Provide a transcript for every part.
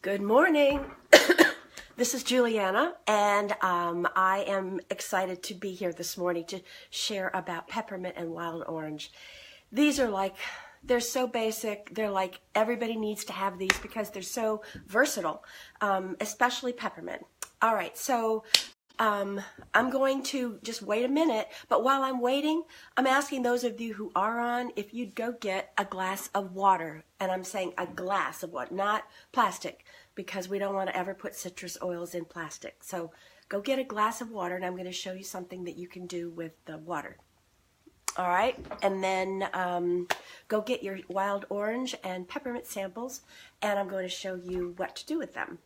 Good morning. This is Juliana, and I am excited to be here this morning to share about peppermint and wild orange. These are like, they're so basic. They're like, everybody needs to have these because they're so versatile, especially peppermint. All right, so I'm going to just wait a minute, but while I'm waiting, I'm asking those of you who are on if you'd go get a glass of water. And I'm saying a glass of water, not plastic, because we don't want to ever put citrus oils in plastic. So go get a glass of water, and I'm going to show you something that you can do with the water. All right, and then go get your wild orange and peppermint samples, and I'm going to show you what to do with them.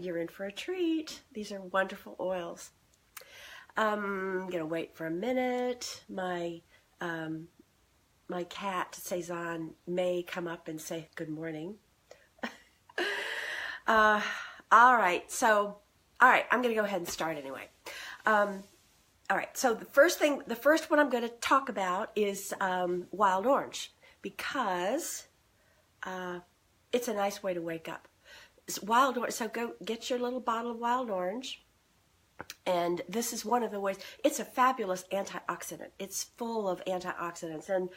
You're in for a treat. These are wonderful oils. I'm gonna wait for a minute. My cat Cezanne may come up and say good morning. All right, I'm gonna go ahead and start anyway. All right, so the first one I'm gonna talk about is wild orange, because it's a nice way to wake up. Wild orange, so go get your little bottle of wild orange, and this is one of the ways. It's a fabulous antioxidant. It's full of antioxidants, and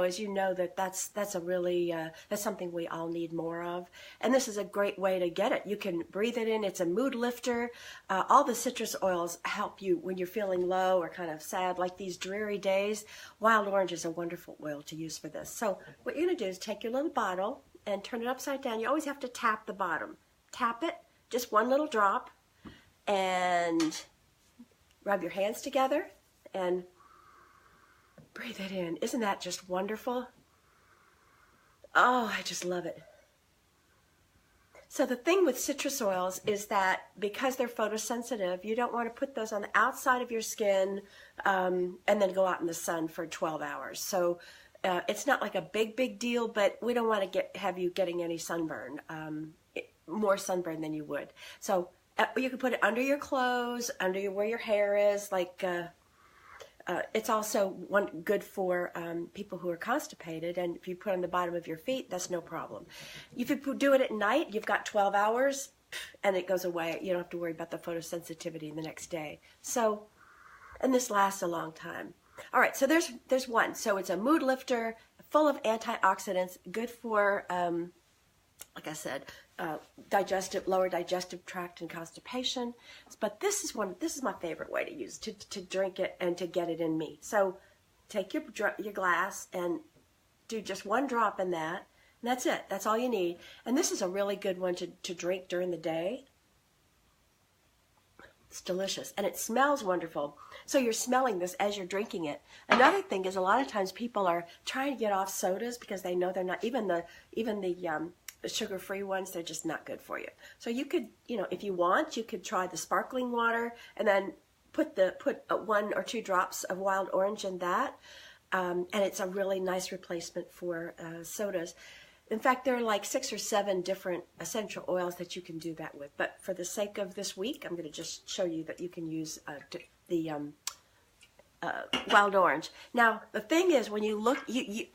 as you know, that's a really that's something we all need more of. And this is a great way to get it. You can breathe it in. It's a mood lifter. All the citrus oils help you when you're feeling low or kind of sad, like these dreary days. Wild orange is a wonderful oil to use for this. So what you're gonna do is take your little bottle and turn it upside down. You always have to tap the bottom. Tap it, just one little drop, and rub your hands together and breathe it in. Isn't that just wonderful? Oh, I just love it. So the thing with citrus oils is that because they're photosensitive, you don't want to put those on the outside of your skin and then go out in the sun for 12 hours. So it's not like a big deal, but we don't want to have you getting any sunburn, more sunburn than you would. So you can put it under your clothes, where your hair is. Like it's also good for people who are constipated, and if you put it on the bottom of your feet, that's no problem. If you do it at night, you've got 12 hours, and it goes away. You don't have to worry about the photosensitivity the next day. So, and this lasts a long time. All right, so there's one. So it's a mood lifter, full of antioxidants, good for, like I said, lower digestive tract and constipation. But this is my favorite way to use to drink it and to get it in me. So take your glass and do just one drop in that, and that's it. That's all you need. And this is a really good one to drink during the day. It's delicious, and it smells wonderful. So you're smelling this as you're drinking it. Another thing is a lot of times people are trying to get off sodas because they know they're not, even the sugar-free ones, they're just not good for you. So you could, if you want, you could try the sparkling water and then put 1 or 2 drops of wild orange in that, and it's a really nice replacement for sodas. In fact, there are like 6 or 7 different essential oils that you can do that with. But for the sake of this week, I'm going to just show you that you can use the wild orange. Now, the thing is, when you look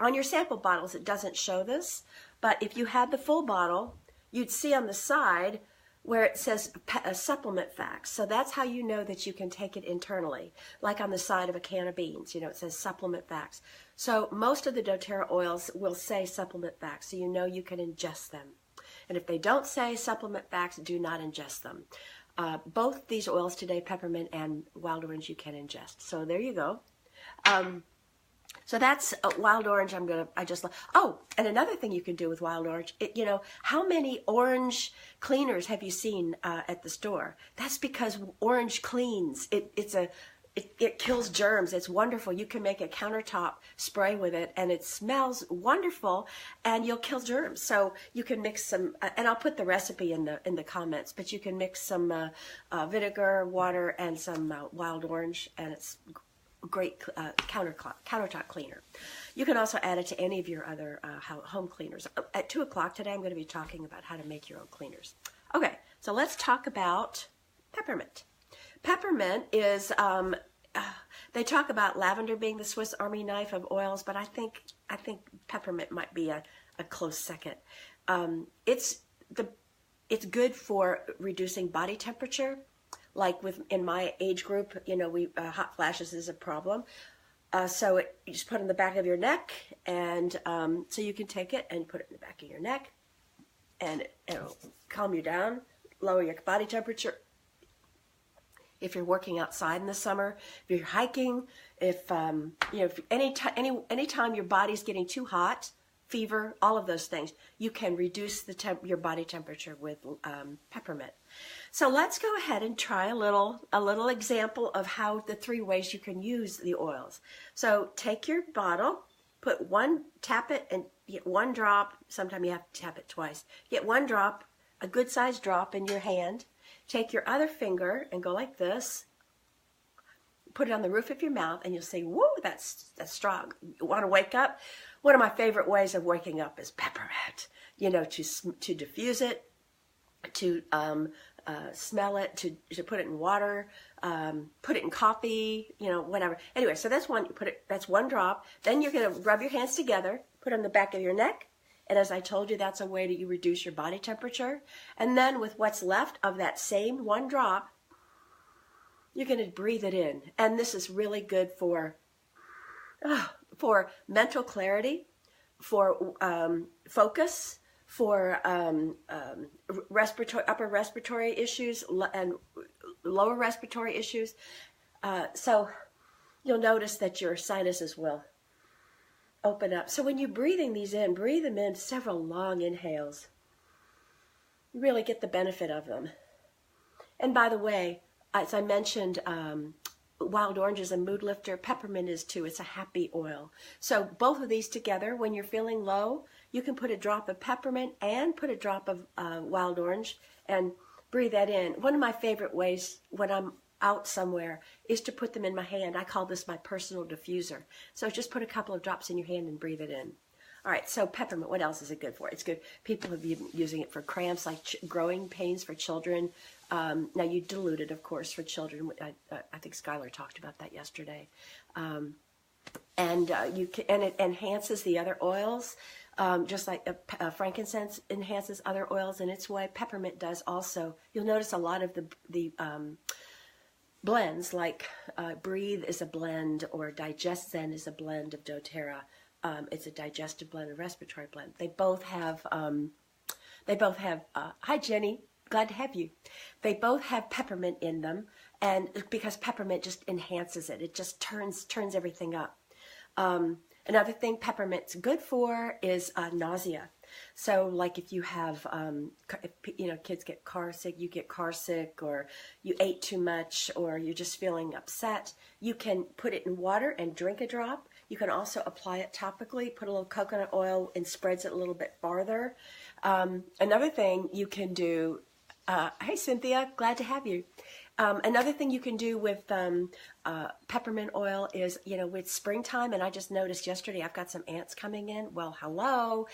on your sample bottles, it doesn't show this. But if you had the full bottle, you'd see on the side where it says supplement facts. So that's how you know that you can take it internally. Like on the side of a can of beans, it says supplement facts. So most of the doTerra oils will say supplement facts, so you know you can ingest them. And if they don't say supplement facts, do not ingest them. Both these oils today, peppermint and wild orange, you can ingest. So there you go. So that's wild orange. Oh, and another thing you can do with wild orange, how many orange cleaners have you seen at the store? That's because orange cleans. It kills germs. It's wonderful. You can make a countertop spray with it, and it smells wonderful, and you'll kill germs. So you can mix some, and I'll put the recipe in the comments, but you can mix some vinegar, water, and some wild orange, and it's great countertop cleaner. You can also add it to any of your other home cleaners. At 2 o'clock today, I'm going to be talking about how to make your own cleaners. Okay, so let's talk about peppermint. Peppermint is, they talk about lavender being the Swiss Army knife of oils, but I think peppermint might be a close second. It's good for reducing body temperature. Like in my age group, you know, hot flashes is a problem. So you just put it in the back of your neck, and so you can take it and put it in the back of your neck, and it'll calm you down, lower your body temperature. If you're working outside in the summer, if you're hiking, if you know, if anytime your body's getting too hot, fever, all of those things, you can reduce your body temperature with peppermint. So let's go ahead and try a little example of how the 3 ways you can use the oils. So take your bottle, tap it, and get 1 drop. Sometimes you have to tap it twice. Get 1 drop, a good sized drop in your hand. Take your other finger and go like this. Put it on the roof of your mouth, and you'll say, "Whoa, that's strong." You want to wake up? One of my favorite ways of waking up is peppermint. You know, to diffuse it, to smell it, to put it in water, put it in coffee, you know, whatever. Anyway, so that's one. That's 1 drop. Then you're going to rub your hands together, put it on the back of your neck. And as I told you, that's a way that you reduce your body temperature. And then with what's left of that same 1 drop, you're going to breathe it in. And this is really good for mental clarity, for focus, for upper respiratory issues and lower respiratory issues. So you'll notice that your sinuses will open up. So when you're breathing these in, breathe them in several long inhales. You really get the benefit of them. And by the way, as I mentioned, wild orange is a mood lifter. Peppermint is too. It's a happy oil. So both of these together, when you're feeling low, you can put a drop of peppermint and put a drop of wild orange and breathe that in. One of my favorite ways when I'm out somewhere is to put them in my hand. I call this my personal diffuser. So just put a couple of drops in your hand and breathe it in. All right, so peppermint, what else is it good for? It's good. People have been using it for cramps, like growing pains for children. Now you dilute it, of course, for children. I think Skylar talked about that yesterday. And it enhances the other oils, just like frankincense enhances other oils in its way. Peppermint does also. You'll notice a lot of the blends, like Breathe is a blend, or Digest Zen is a blend of doTerra. It's a digestive blend, a respiratory blend. They both have hi Jenny, glad to have you. They both have peppermint in them, and because peppermint just enhances it, it just turns everything up. Another thing peppermint's good for is nausea. So like if you have, kids get car sick, you get car sick, or you ate too much, or you're just feeling upset, you can put it in water and drink a drop. You can also apply it topically, put a little coconut oil and spreads it a little bit farther. Another thing you can do, hey Cynthia, glad to have you. Another thing you can do with peppermint oil is, with springtime, and I just noticed yesterday I've got some ants coming in. Well, hello.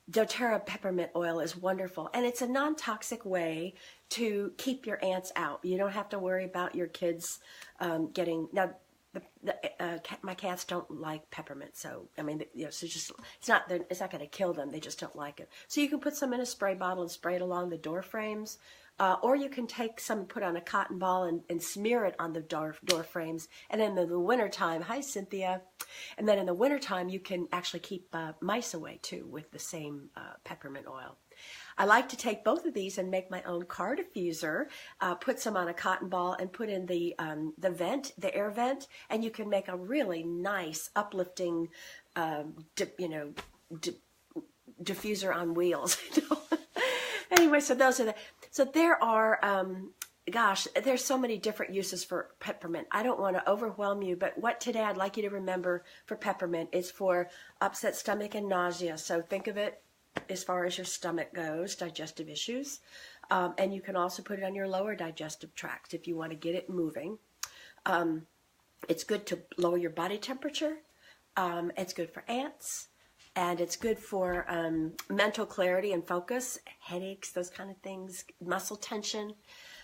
doTerra Peppermint Oil is wonderful, and it's a non-toxic way to keep your ants out. You don't have to worry about your kids getting... Now, my cats don't like peppermint, so I mean, so it's not going to kill them. They just don't like it. So you can put some in a spray bottle and spray it along the door frames, or you can take some and put on a cotton ball and smear it on the door frames. And then in the wintertime, hi Cynthia, and then in the wintertime you can actually keep mice away too with the same peppermint oil. I like to take both of these and make my own car diffuser, put some on a cotton ball and put in the vent, the air vent, and you can make a really nice, uplifting, diffuser on wheels. Anyway, so those are so there are, there's so many different uses for peppermint. I don't want to overwhelm you, but what today I'd like you to remember for peppermint is for upset stomach and nausea. So think of it as far as your stomach goes, digestive issues. And you can also put it on your lower digestive tract if you want to get it moving. It's good to lower your body temperature. It's good for ants. And it's good for mental clarity and focus, headaches, those kind of things, muscle tension.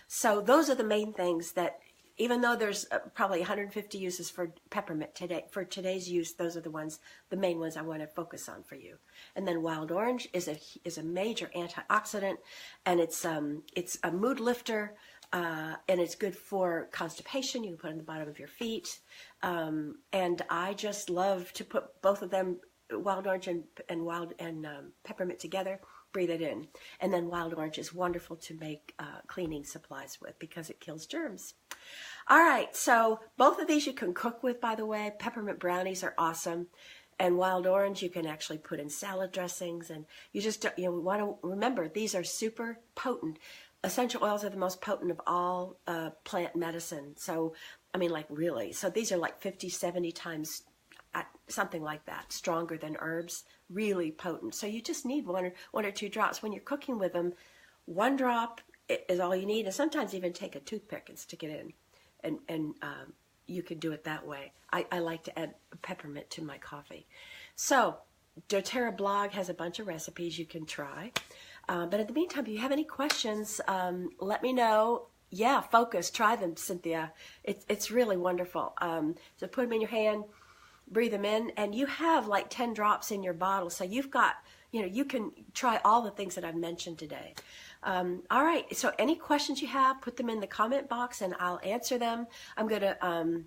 So those are the main things that even though there's probably 150 uses for peppermint today, for today's use, those are the main ones I want to focus on for you. And then wild orange is a major antioxidant, and it's a mood lifter, and it's good for constipation. You can put it on the bottom of your feet, and I just love to put both of them, wild orange and peppermint together. Breathe it in. And then wild orange is wonderful to make cleaning supplies with because it kills germs. All right, so both of these you can cook with, by the way. Peppermint brownies are awesome. And wild orange you can actually put in salad dressings. And you just want to remember, these are super potent. Essential oils are the most potent of all plant medicine. So, I mean, like really. So these are like 50, 70 times something like that, stronger than herbs, really potent. So you just need one or two drops. When you're cooking with them, one drop is all you need, and sometimes even take a toothpick and stick it in, and you can do it that way. I like to add peppermint to my coffee. So doTerra blog has a bunch of recipes you can try. But in the meantime, if you have any questions, let me know. Yeah, focus. Try them, Cynthia. It's really wonderful. So put them in your hand. Breathe them in, and you have like 10 drops in your bottle. So you've got, you can try all the things that I've mentioned today. All right, so any questions you have, put them in the comment box and I'll answer them. I'm going to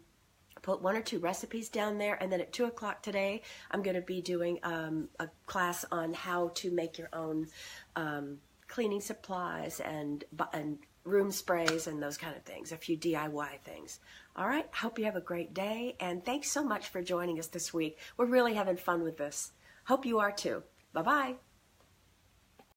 put 1 or 2 recipes down there, and then at 2 o'clock today, I'm going to be doing a class on how to make your own cleaning supplies and room sprays and those kind of things, a few DIY things. All right, hope you have a great day, and thanks so much for joining us this week. We're really having fun with this. Hope you are too. Bye-bye.